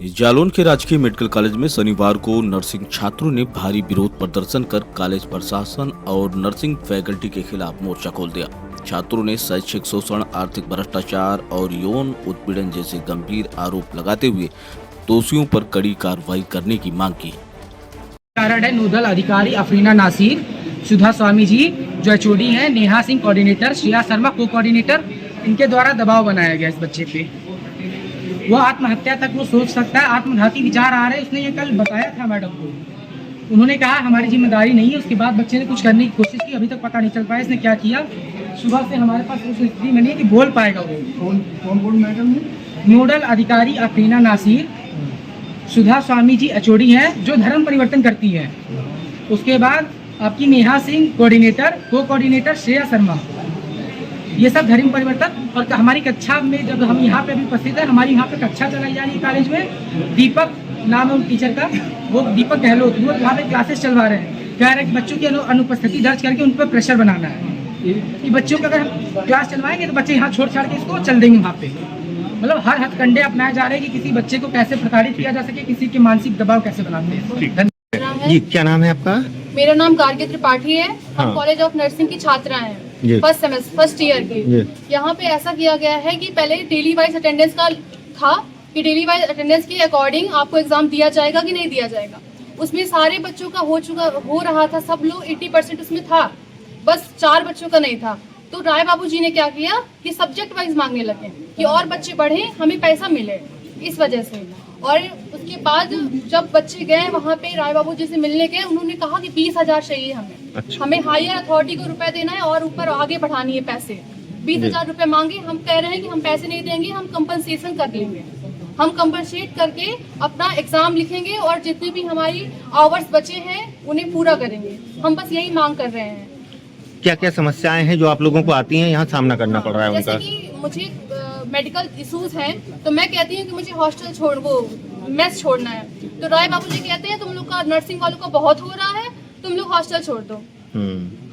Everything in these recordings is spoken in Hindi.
जालौन के राजकीय मेडिकल कॉलेज में शनिवार को नर्सिंग छात्रों ने भारी विरोध प्रदर्शन कर कॉलेज प्रशासन और नर्सिंग फैकल्टी के खिलाफ मोर्चा खोल दिया। छात्रों ने शैक्षिक शोषण, आर्थिक भ्रष्टाचार और यौन उत्पीड़न जैसे गंभीर आरोप लगाते हुए दोषियों पर कड़ी कार्रवाई करने की मांग की। कारण है नोडल अधिकारी अफरीना नासिर, सुधा स्वामी जी जो एचओडी हैं, नेहा सिंह कोऑर्डिनेटर, श्रेया शर्मा को कोऑर्डिनेटर, इनके द्वारा दबाव बनाया गया इस बच्चे पे। वो आत्महत्या तक वो सोच सकता है, आत्मघाती विचार आ रहे हैं। उसने ये कल बताया था मैडम को। उन्होंने कहा हमारी जिम्मेदारी नहीं है। उसके बाद बच्चे ने कुछ करने की कोशिश की, अभी तक पता नहीं चल पाया इसने क्या किया। सुबह से हमारे पास उस स्थिति में नहीं है कि बोल पाएगा वो। कौन मैडम है? नोडल अधिकारी अफरीना नासिर, सुधा स्वामी जी एचओडी हैं जो धर्म परिवर्तन करती है। उसके बाद आपकी नेहा सिंह कोऑर्डिनेटर, को कोऑर्डिनेटर श्रेया शर्मा, ये सब धर्म परिवर्तन। और हमारी कक्षा में जब हम यहाँ पे भी उपस्थित है, हमारी यहाँ पे कक्षा चलाई जा रही है कॉलेज में। दीपक नाम है उन टीचर का, वो दीपक गहलोत, वो यहाँ पे क्लासेस चलवा रहे हैं। कह रहे हैं कि बच्चों की अनुपस्थिति दर्ज करके उन पर प्रेशर बनाना है कि बच्चों को अगर हम क्लास चलवाएंगे तो बच्चे यहाँ छोड़ छाड़ के इसको चल देंगे वहाँ पे। मतलब हर हथकंडे अपनाए जा रहे हैं कि किसी बच्चे को कैसे प्रताड़ित किया जा सके, किसी के मानसिक दबाव कैसे बनाते हैं। जी, क्या नाम है आपका? मेरा नाम गार्गी त्रिपाठी है। हम कॉलेज ऑफ नर्सिंग की छात्रा हैं, फर्स्ट ईयर की। यहाँ पे ऐसा किया गया है कि पहले डेली वाइज अटेंडेंस का था कि डेली वाइज अटेंडेंस के अकॉर्डिंग आपको एग्जाम दिया जाएगा कि नहीं दिया जाएगा। उसमें सारे बच्चों का हो रहा था, सब लोग 80% उसमें था, बस 4 बच्चों का नहीं था। तो राय बाबू जी ने क्या किया कि सब्जेक्ट वाइज मांगने लगे कि और बच्चे बढ़े, हमें पैसा मिले इस वजह से। और उसके बाद जब बच्चे गए वहाँ पे राय बाबू जी से मिलने गए, उन्होंने कहा कि 20,000 चाहिए हमें। अच्छा। हमें हायर अथॉरिटी को रुपए देना है और ऊपर आगे बढ़ानी है पैसे। 20,000 रुपए मांगे। हम कह रहे हैं कि हम पैसे नहीं देंगे, हम कंपनसेशन कर लेंगे। हम कंपनसेट करके अपना एग्जाम लिखेंगे और जितने भी हमारी आवर्स बचे हैं उन्हें पूरा करेंगे। हम बस यही मांग कर रहे हैं। क्या क्या समस्याएं हैं जो आप लोगों को आती हैं, यहाँ सामना करना पड़ रहा है उनका? जैसे कि मुझे मेडिकल इश्यूज हैं तो मैं कहती हूँ कि मुझे हॉस्टल मेस छोड़ना है, तो राय बाबू जी कहते हैं तुम लोग का नर्सिंग वालों का बहुत हो रहा है, तुम लोग हॉस्टल छोड़ दो।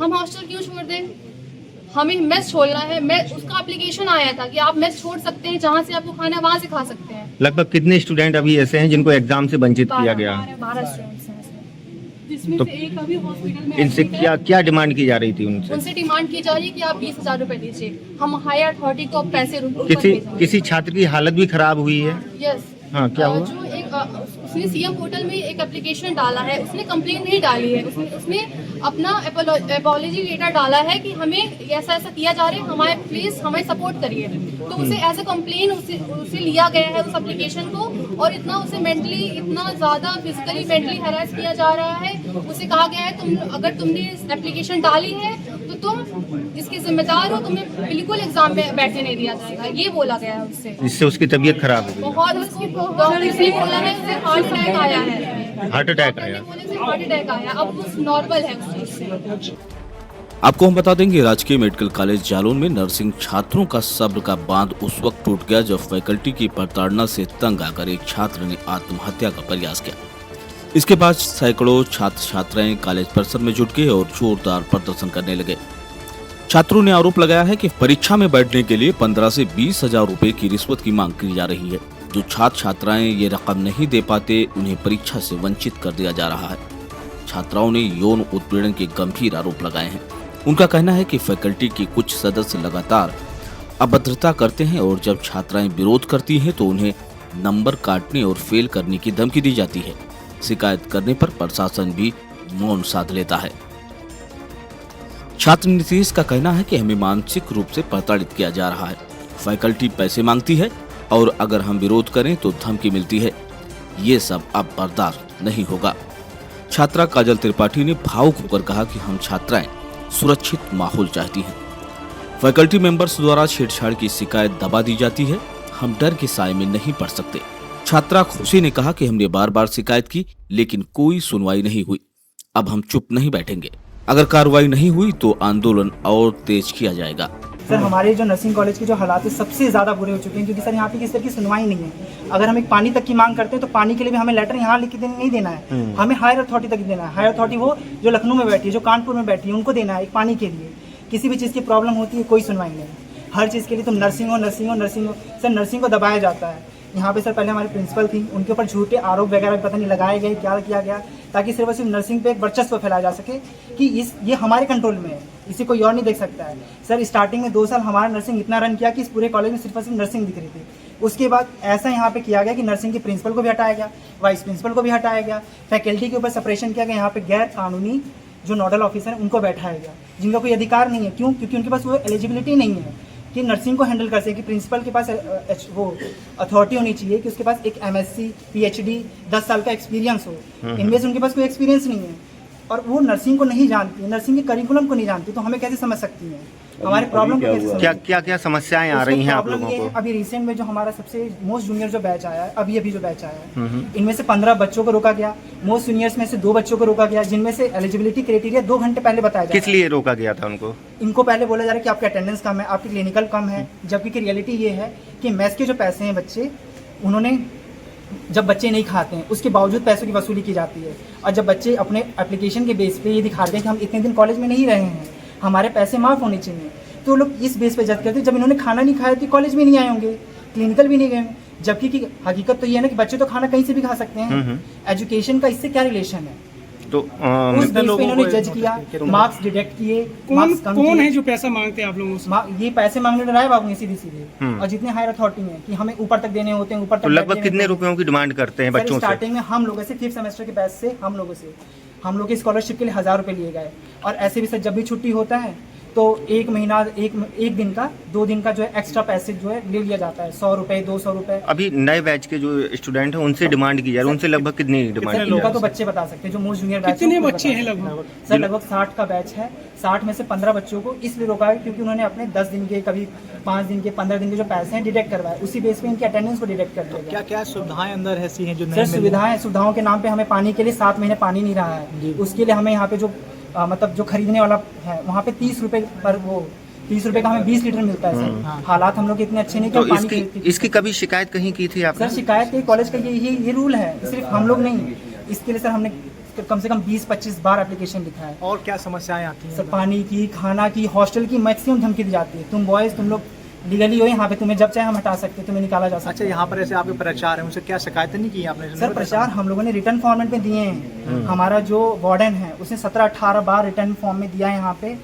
हम हॉस्टल क्यों छोड़ दें? हमें मेस छोड़ना है। उसका एप्लीकेशन आया था कि आप मेस छोड़ सकते हैं, जहाँ से आपको खाना है वहाँ से खा सकते हैं। लगभग कितने स्टूडेंट अभी ऐसे हैं जिनको एग्जाम से वंचित किया गया? 12 स्टूडेंट्स हैं। तो एक अभी हॉस्पिटल में इनसे क्या डिमांड की जा रही थी? उनसे डिमांड की जा रही है कि आप 20,000 रुपए दीजिए, हम हायर अथॉरिटी को पैसे किसी छात्र की हालत भी खराब हुई है? यस। हाँ, क्या हुआ? जो उसने सीएम पोर्टल में एक एप्लीकेशन डाला है, उसने कंप्लेन नहीं डाली है, उसने अपना अपॉलॉजी लेटर डाला है कि हमें ऐसा ऐसा किया जा रहा है, हमारे प्लीज हमें सपोर्ट करिए। तो उसे एज ए कंप्लेन उसे लिया गया है उस एप्लीकेशन को, और इतना उसे मेंटली, इतना ज्यादा फिजिकली मेंटली हैरेस किया जा रहा है। उसे कहा गया है अगर तुमने एप्लीकेशन डाली है तो तुम इसके जिम्मेदार हो, तुम्हें बिल्कुल एग्जाम में बैठने नहीं दिया जाएगा, ये बोला गया है उससे। जिससे उसकी तबीयत खराब हो गई। बहुत उसकी डॉक्टर ने बोला है उसे हार्ट अटैक आया है। हार्ट अटैक आया? हार्ट अटैक आया, अब वो नॉर्मल है उस चीज से। आपको हम बता देंगे, राजकीय मेडिकल कॉलेज जालौन में नर्सिंग छात्रों का सब्र का बांध उस वक्त टूट गया जब फैकल्टी की प्रताड़ना से तंग आकर एक छात्र ने आत्महत्या का प्रयास किया। इसके बाद सैकड़ों छात्र छात्राएं कॉलेज परिसर में जुट गए और जोरदार प्रदर्शन करने लगे। छात्रों ने आरोप लगाया है कि परीक्षा में बैठने के लिए 15 से 20,000 रुपए की रिश्वत की मांग की जा रही है। जो छात्र छात्राएं ये रकम नहीं दे पाते, उन्हें परीक्षा से वंचित कर दिया जा रहा है। छात्राओं ने यौन उत्पीड़न के गंभीर आरोप लगाए हैं। उनका कहना है कि फैकल्टी के कुछ सदस्य लगातार अभद्रता करते हैं और जब छात्राएं विरोध करती हैं तो उन्हें नंबर काटने और फेल करने की धमकी दी जाती है। शिकायत करने पर प्रशासन भी मौन साध लेता है। छात्र नीतीश का कहना है कि हमें मानसिक रूप से प्रताड़ित किया जा रहा है। फैकल्टी पैसे मांगती है और अगर हम विरोध करें तो धमकी मिलती है। ये सब अब बर्दाश्त नहीं होगा। छात्रा काजल त्रिपाठी ने भावुक होकर कहा कि हम छात्राएं सुरक्षित माहौल चाहती हैं। फैकल्टी मेंबर्स द्वारा छेड़छाड़ की शिकायत दबा दी जाती है। हम डर के साए में नहीं पड़ सकते। छात्रा खुशी ने कहा कि हमने बार बार शिकायत की लेकिन कोई सुनवाई नहीं हुई। अब हम चुप नहीं बैठेंगे। अगर कार्रवाई नहीं हुई तो आंदोलन और तेज किया जाएगा। सर, हमारे जो नर्सिंग कॉलेज के जो हालात है सबसे ज़्यादा बुरे हो चुके हैं, क्योंकि सर यहाँ पे किसी तरह की सुनवाई नहीं है। अगर हम एक पानी तक की मांग करते हैं तो पानी के लिए भी हमें लेटर यहाँ लिख के नहीं देना है, हमें हायर अथॉरिटी तक देना है। हायर अथॉरिटी वो जो लखनऊ में बैठी है, जो कानपुर में बैठी है, उनको देना है एक पानी के लिए। किसी भी चीज़ की प्रॉब्लम होती है कोई सुनवाई नहीं। हर चीज़ के लिए तुम नर्सिंग हो, नर्सिंग हो, नर्सिंग हो। सर, नर्सिंग को दबाया जाता है। यहाँ पे सर पहले हमारे प्रिंसिपल थी, उनके ऊपर झूठे आरोप वगैरह पता नहीं लगाए गए, क्या किया गया, ताकि सिर्फ और सिर्फ नर्सिंग पे एक वर्चस्व फैलाया जा सके कि ये हमारे कंट्रोल में है, इसी कोई और नहीं देख सकता है। सर स्टार्टिंग में 2 साल हमारा नर्सिंग इतना रन किया कि इस पूरे कॉलेज में सिर्फ और सिर्फ नर्सिंग दिख रही थी। उसके बाद ऐसा यहाँ पे किया गया कि नर्सिंग के प्रिंसिपल को भी हटाया गया, वाइस प्रिंसिपल को भी हटाया गया, फैकल्टी के ऊपर सेपरेशन किया गया, यहाँ पे गैर कानूनी जो नोडल ऑफिसर है उनको बैठाया गया, जिनका कोई अधिकार नहीं है। क्यों? क्योंकि उनके पास वो एलिजिबिलिटी नहीं है कि नर्सिंग को हैंडल कर सके। कि प्रिंसिपल के पास वो अथॉरिटी होनी चाहिए कि उसके पास एक MSc PhD 10 साल का एक्सपीरियंस हो। इनमें से उनके पास कोई एक्सपीरियंस नहीं है और वो नर्सिंग को नहीं जानती, नर्सिंग के करिकुलम को नहीं जानती, तो हमें कैसे समझ सकती हैं हमारे प्रॉब्लम को कैसे क्या क्या क्या समस्याएं आ रही हैं आप लोगों को? अभी रिसेंट में जो हमारा सबसे मोस्ट जूनियर जो बैच आया है, अभी जो बैच आया है, इनमें से 15 बच्चों को रोका गया। मोस्ट जूनियर्स में से 2 बच्चों को रोका गया, जिनमें से एलिजिबिलिटी क्राइटेरिया 2 घंटे पहले बताया जाता है। किस लिए रोका गया था उनको? इनको पहले बोला जा रहा है कि आपका अटेंडेंस कम है, आपकी क्लिनिकल कम है, जबकि रियलिटी ये है कि मेस के जो पैसे हैं बच्चे, उन्होंने जब बच्चे नहीं खाते हैं उसके बावजूद पैसों की वसूली की जाती है। और जब बच्चे अपने एप्लीकेशन के बेस पे ये दिखाते हैं कि हम इतने दिन कॉलेज में नहीं रहे हैं, हमारे पैसे माफ़ होने चाहिए, तो लोग इस बेस पे जज करते हैं। जब इन्होंने खाना नहीं खाया तो कॉलेज में नहीं आए होंगे, क्लिनिकल भी नहीं गए, जबकि की हकीकत तो ये है ना कि बच्चे तो खाना कहीं से भी खा सकते हैं। एजुकेशन का इससे क्या रिलेशन है? तो उस बेस पे इन्होंने जज किया, मार्क्स डिडक्ट किए। कौन है जो पैसा मांगते हैं आप लोगों से? ये पैसे मांगने डराए बाबू सीधे और जितने हायर अथॉरिटी हैं कि हमें ऊपर तक देने होते हैं, ऊपर तक। तो लगभग कितने रुपयों की डिमांड करते हैं बच्चों से? स्टार्टिंग में हम लोगों से 5th सेमेस्टर के बैच से हम लोगों की स्कॉलरशिप के लिए 1000 रुपये लिए गए। और ऐसे भी सर जब भी छुट्टी होता है तो 1 महीना एक दिन का 2 दिन का जो है एक्स्ट्रा पैसे जो है ले लिया जाता है, 100 रुपये 200 रुपये। अभी नए बैच के जो स्टूडेंट हैं उनसे डिमांड की जा रही है, उनसे लगभग कितनी डिमांड की जा रही है? तो बच्चे बता सकते हैं जो मोस्ट जूनियर बैच। कितने बच्चे हैं लगभग? सर लगभग 60 का बैच है। 60 में से 15 बच्चों को इसलिए रोका है क्योंकि उन्होंने अपने 10 दिन के, कभी 5 दिन के, 15 दिन के जो पैसे हैं डिडक्ट करवाए, उसी बेस पे इनकी अटेंडेंस को डिडक्ट कर दिया। क्या क्या सुविधाएं अंदर ऐसी हैं जो सर सुविधाओं के नाम पे हमें पानी के लिए 7 महीने पानी नहीं रहा है। उसके लिए हमें यहाँ पे जो मतलब जो खरीदने वाला है वहाँ पे 30 रुपये पर, वो 30 रुपये का हमें 20 लीटर मिलता है सर। हालात हम लोग इतने अच्छे नहीं तो कि इसकी कभी शिकायत कहीं की थी आपने? सर शिकायत के कॉलेज का ये रूल है, सिर्फ हम लोग नहीं, इसके लिए सर हमने कम से कम 20-25 बार एप्लीकेशन लिखा है। और क्या समस्याएं आती हैं? सर पानी की, खाना की, हॉस्टल की मैक्सिमम धमकी दी जाती है। तुम बॉयज़ तुम लोग लीगली हो यहाँ पे, तुम्हें जब चाहे हम हटा सकते हैं, तुम्हें निकाला जा सकता है। अच्छा, यहाँ पर ऐसे आपके प्रचार हैं, उनसे क्या शिकायत नहीं की आपने? सर प्रचार हम लोगों ने रिटर्न फॉर्मेट में दिए हैं। हमारा जो वार्डन है उसने 17-18 बार रिटर्न फॉर्म में दिया है यहाँ पे।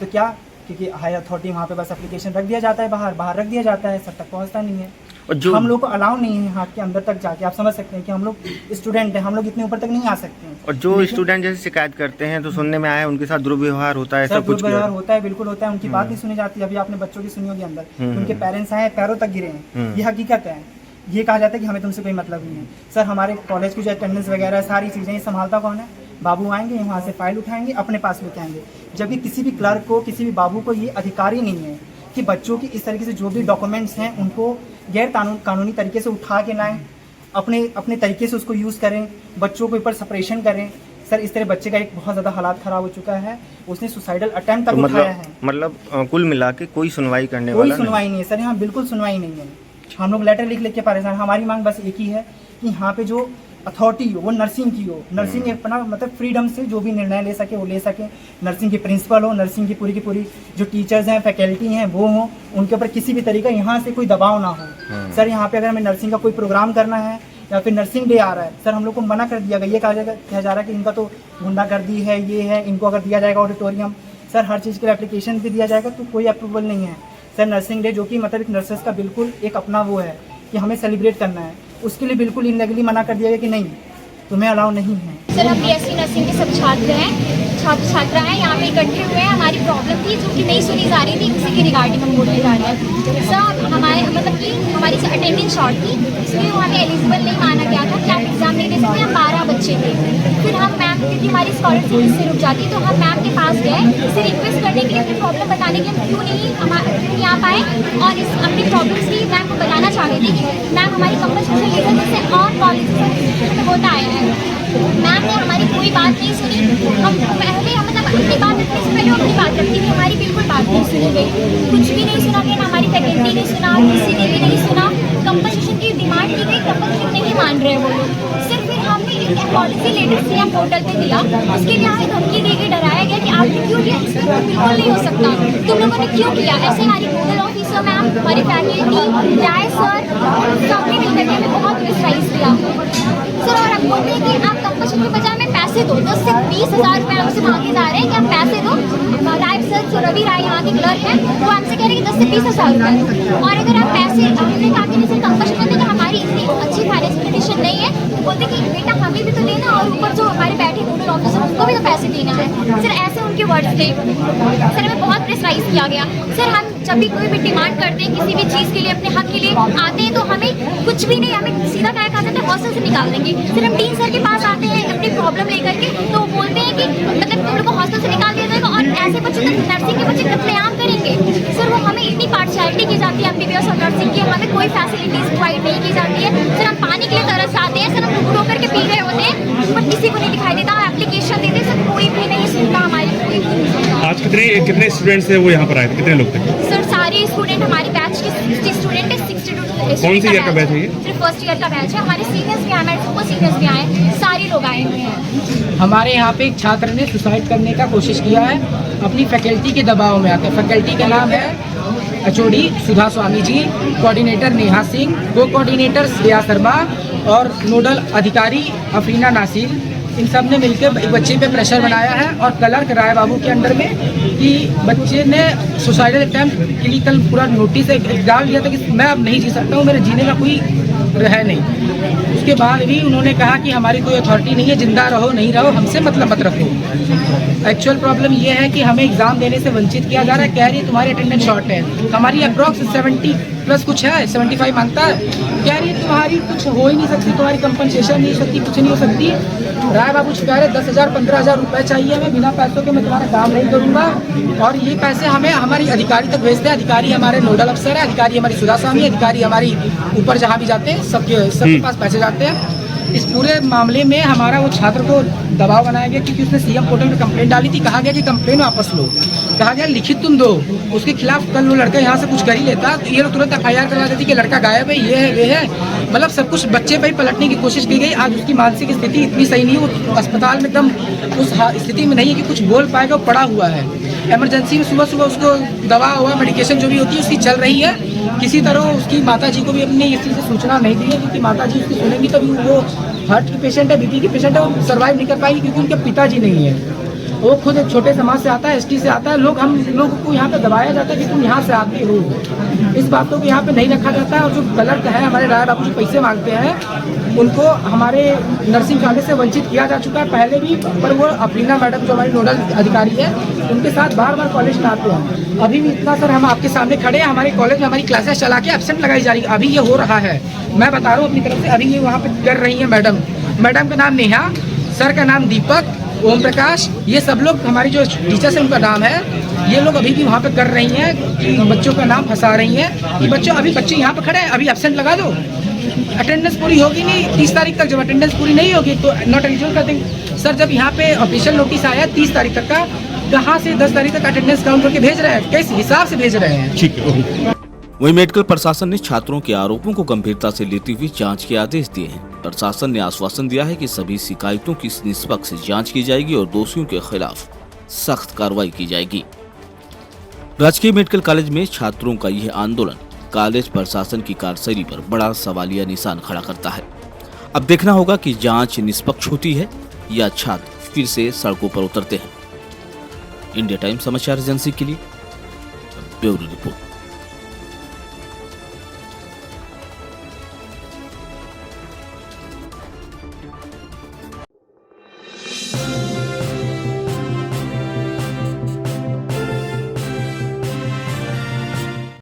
तो क्या, क्योंकि हायर अथॉरिटी वहाँ पे बस एप्लीकेशन रख दिया जाता है, बाहर रख दिया जाता है, सब तक पहुँचता नहीं है। और जो हम लोग को अलाउ नहीं है हाथ के अंदर तक जाके। आप समझ सकते हैं कि हम लोग स्टूडेंट हैं, हम लोग इतने ऊपर तक नहीं आ सकते हैं। और जो स्टूडेंट जैसे शिकायत करते हैं तो सुनने में आया है उनके साथ दुर्व्यवहार होता है, सब कुछ दुर्व्यवहार होता है, बिल्कुल होता है। उनकी बात नहीं सुनी जाती। अभी आपने बच्चों की सुनी होगी अंदर, उनके पेरेंट्स आए पैरों तक गिरे हैं, ये हकीकत है। ये कहा जाता है कि हमें तुमसे कोई मतलब नहीं है। सर हमारे कॉलेज की जो अटेंडेंस वगैरह सारी चीज़ें ये संभालता कौन है? बाबू आएंगे, वहाँ से फाइल उठाएंगे, अपने पास लेके आएंगे। जबकि किसी भी क्लर्क को, किसी भी बाबू को ये अधिकार ही नहीं है कि बच्चों की इस तरीके से जो भी डॉक्यूमेंट्स हैं उनको गैर कानूनी तरीके से उठा के लाएं, अपने तरीके से उसको यूज़ करें, बच्चों के ऊपर सेपरेशन करें। सर इस तरह बच्चे का एक बहुत ज़्यादा हालात ख़राब हो चुका है, उसने सुसाइडल अटेम्प्ट तक उठाया है। मतलब कुल मिला के कोई सुनवाई करने कोई वाला सुनवाई नहीं है सर, यहाँ बिल्कुल सुनवाई नहीं है। हम लोग लेटर लिख के परेशान। हमारी मांग बस एक ही है कि यहाँ पे जो अथॉरिटी हो वो नर्सिंग की हो, नर्सिंग अपना मतलब फ्रीडम से जो भी निर्णय ले सके वो ले सके। नर्सिंग की प्रिंसिपल हो, नर्सिंग की पूरी जो टीचर्स हैं, फैकल्टी हैं वो हो, उनके ऊपर किसी भी तरीका यहाँ से कोई दबाव ना हो। सर यहाँ पे अगर हमें नर्सिंग का कोई प्रोग्राम करना है या फिर नर्सिंग डे आ रहा है, सर हम लोग को मना कर दिया गया। ये कहा जा रहा है कि इनका तो गुंडागर्दी है, ये है, इनको अगर दिया जाएगा ऑडिटोरियम, सर हर चीज़ के लिए एप्लीकेशन भी दिया जाएगा तो कोई अप्रूवल नहीं है। सर नर्सिंग डे जो कि मतलब एक नर्सेस का बिल्कुल एक अपना वो है कि हमें सेलिब्रेट करना है, उसके लिए बिल्कुल इनलीगली मना कर दिया गया कि नहीं तुम्हें अलाउ नहीं है। सर हम BSc नर्सिंग के सब छात्र हैं, छात्रा हैं, यहाँ पे इकट्ठे हुए हैं। हमारी प्रॉब्लम थी जो कि नहीं सुनी जा रही थी, उसी के रिगार्डिंग हम बोलने जा रहे हैं। सर हमारे मतलब कि हमारी अटेंडेंस शॉर्ट थी, इसलिए वो हमें एलिजिबल नहीं माना गया था कि आप एग्जाम नहीं दे सकते। हम 12 बच्चे थे। फिर हम मैम, क्योंकि हमारी स्कॉलरशिप इससे रुक जाती, तो हम मैम के पास गए इससे रिक्वेस्ट करने के लिए, अपनी प्रॉब्लम बताने के लिए क्यों नहीं आ पाए और इस अपनी प्रॉब्लम्स भी मैम को बताना चाह रहे थे कि मैम हमारी कंपल्सरी रीजन जैसे और कॉलेज में होता आया है। मैम ने हमारी कोई बात नहीं सुनी। हम पहले मतलब अपनी बात रखने से पहले अपनी बात रखती थी, हमारी बिल्कुल बात नहीं सुनी गई, कुछ भी नहीं सुना गया, ना हमारी फैकल्टी ने सुना, किसी ने भी नहीं सुना। कंपनसेशन की डिमांड की गई, कंपनसेशन नहीं मानी मान रहे हैं वो लोग। सिर्फ फिर हमने एक पॉलिसी लेटर सीएम पोर्टल पे दिया, उसके लिए हमें धमकी दी गई, डराया गया कि आपने क्यों दिया, इसमें बिल्कुल नहीं हो सकता, तुम लोगों ने क्यों किया। ऐसे हमारी नोडल ऑफिसर मैम, हमारी फैकल्टी, न्याय सर, सबने मिलकर हमें बहुत प्रेशराइज किया सर। और हम बोलते हैं कि आप कंपल्शन के बजाय में पैसे दो, 10 से 20,000 रुपये हमसे मांगे जा रहे हैं कि आप पैसे दो। राय सर, जो रवि राय यहाँ के क्लर्क हैं, वो हमसे कह रहे हैं कि 10 से 20,000 रुपये, और अगर आप पैसे, हमने कहा कि जैसे कंपल्शन होते तो हमारी इतनी अच्छी फाइनेंस कंडीशन नहीं है, तो बोलते कि बेटा हमें भी तो देना, और ऊपर जो हमारे बैठे नोडल ऑफिसर उनको भी तो पैसे देना है सर। ऐसे उनके वर्ड्स थे सर, हमें बहुत प्रेशराइज किया गया सर। हम जब भी कोई भी डिमांड करते हैं किसी भी चीज़ के लिए, अपने हक के लिए आते हैं, तो हमें कुछ भी नहीं, हमें सीधा कहा जाता है हॉस्टल से निकाल देंगे सर। हम डीन सर के पास आते हैं अपनी प्रॉब्लम लेकर के, तो वो बोलते हैं कि मतलब तुम लोग को हॉस्टल से निकाल दिया जाएगा, और ऐसे बच्चे तो नर्सिंग के बच्चे कत्लेआम करेंगे सर। वो हमें इतनी पार्शियलिटी की जाती है एमबीबीएस और नर्सिंग की, हमें कोई फैसिलिटीज प्रोवाइड नहीं की जाती है सर। हम पानी के लिए तरस आते हैं सर, हम रो करके पी रहे होते हैं, पर किसी को नहीं दिखाई देता। हम एप्लीकेशन देते सर, कोई भी नहीं सुनता, हमारी कोई भी नहीं सुनता। आज कितने स्टूडेंट्स थे वो यहाँ पर आए थे, कितने लोग थे सर? सारे स्टूडेंट, हमारे बैच के 60 स्टूडेंट है, 62 कौन सी ईयर का बैच है ये? सिर्फ फर्स्ट ईयर का बैच है। हमारे सीनियर्स भी आए, हमारे सुपर सीनियर्स भी आए, सारे लोग आए हुए हैं। हमारे यहाँ पे एक छात्र ने सुसाइड करने का कोशिश किया है, अपनी फैकल्टी के दबाव में आकर। फैकल्टी का नाम है एचओडी सुधा स्वामी जी, कोऑर्डिनेटर नेहा सिंह, को कोऑर्डिनेटर श्रेया शर्मा और नोडल अधिकारी अफरीना नासिर। इन सब ने मिलकर एक बच्चे पे प्रेशर बनाया है, और क्लर्क राय बाबू के अंडर में कि बच्चे ने सुसाइडल अटैम्प्ट के लिए कल पूरा नोटिस डाल दिया था कि मैं अब नहीं जी सकता हूँ, मेरे जीने का कोई है नहीं। उसके बाद भी उन्होंने कहा कि हमारी कोई अथॉरिटी नहीं है, जिंदा रहो नहीं रहो हमसे मतलब मत रखो। एक्चुअल प्रॉब्लम ये है कि हमें एग्ज़ाम देने से वंचित किया जा रहा है। कह रही है तुम्हारी अटेंडेंस शॉर्ट है, हमारी अप्रॉक्स 70 प्लस कुछ है, 75 मांगता है। कह रही है तुम्हारी कुछ हो ही नहीं सकती, तुम्हारी कंपनसेशन नहीं हो सकती, कुछ नहीं हो सकती। राय बाबू कह रहे 10,000 15,000 रुपये चाहिए हमें, बिना पैसों के मैं तुम्हारा काम नहीं करूँगा। और ये पैसे हमें हमारी अधिकारी तक भेजते हैं। अधिकारी हमारे नोडल अफसर है, अधिकारी हमारी सुधा स्वामी, अधिकारी हमारी ऊपर जहाँ भी जाते हैं सबके पास पैसे जाते हैं। इस पूरे मामले में हमारा वो छात्र को दबाव बनाया गया, क्योंकि उसने सीएम पोर्टल में कंप्लेंट डाली थी। कहा गया कि कंप्लेंट वापस लो, कहा गया लिखित तुम दो। उसके खिलाफ कल वो लड़का यहाँ से कुछ कर ही लेता तो ये लोग तुरंत FIR करवा देती कि लड़का गायब है, ये है वे है। मतलब सब कुछ बच्चे पर ही पलटने की कोशिश की गई। आज उसकी मानसिक स्थिति इतनी सही नहीं, वो अस्पताल में एकदम उस स्थिति में नहीं है कि कुछ बोल पाएगा, वो पड़ा हुआ है। इमरजेंसी में सुबह सुबह उसको दवा हुआ मेडिकेशन जो भी होती है उसकी चल रही है। किसी तरह उसकी माता जी को भी अपनी इस चीज़ से सूचना नहीं दी है, क्योंकि माता जी उसकी सुनेंगी तभी। वो हार्ट की पेशेंट है, BP की पेशेंट है, वो सर्वाइव नहीं कर पाएगी क्योंकि उनके पिताजी नहीं है। वो खुद एक छोटे समाज से आता है, ST से आता है। हम लोगों को यहाँ पे दबाया जाता है कि तुम यहाँ से आते हो। इस बातों को यहाँ पे नहीं रखा जाता है। और जो क्लर्क है हमारे राय बाबू जो पैसे मांगते हैं, उनको हमारे नर्सिंग कॉलेज से वंचित किया जा चुका है पहले भी। पर वो अफरीना मैडम जो हमारी नोडल अधिकारी है, उनके साथ बार बार कॉलेज में आते हैं। अभी भी इतना सर, हम आपके सामने खड़े हैं, हमारे कॉलेज में हमारी क्लासेस चला के एब्सेंट लगाई जा रही है। अभी ये हो रहा है, मैं बता रहा हूँ अपनी तरफ से। अभी ये वहाँ पे कर रही है मैडम का नाम नेहा, सर का नाम दीपक, ओम प्रकाश, ये सब लोग हमारी जो टीचर्स हैं उनका नाम है। ये लोग अभी भी वहाँ पे कर रही हैं कि बच्चों का नाम फंसा रही हैं कि बच्चे यहाँ पे खड़े हैं, अभी एब्सेंट लगा दो। अटेंडेंस पूरी होगी नहीं 30 तारीख तक। जब अटेंडेंस पूरी नहीं होगी तो नॉट एलिजिबल कर देंगे। सर जब यहाँ पे ऑफिशियल नोटिस आया है 30 तारीख तक का, कहाँ से 10 तारीख तक अटेंडेंस काउंट करके भेज रहे हैं, किस हिसाब से भेज रहे हैं? ठीक है। वहीं मेडिकल प्रशासन ने छात्रों के आरोपों को गंभीरता से लेते हुए जांच के आदेश दिए हैं। प्रशासन ने आश्वासन दिया है कि सभी शिकायतों की निष्पक्ष जांच की जाएगी और दोषियों के खिलाफ सख्त कार्रवाई की जाएगी। राजकीय मेडिकल कॉलेज में छात्रों का यह आंदोलन कॉलेज प्रशासन की कार्यशैली पर बड़ा सवालिया निशान खड़ा करता है। अब देखना होगा कि जांच निष्पक्ष होती है या छात्र फिर से सड़कों पर उतरते हैं। इंडिया टाइम समाचार एजेंसी के लिए ब्यूरो रिपोर्ट।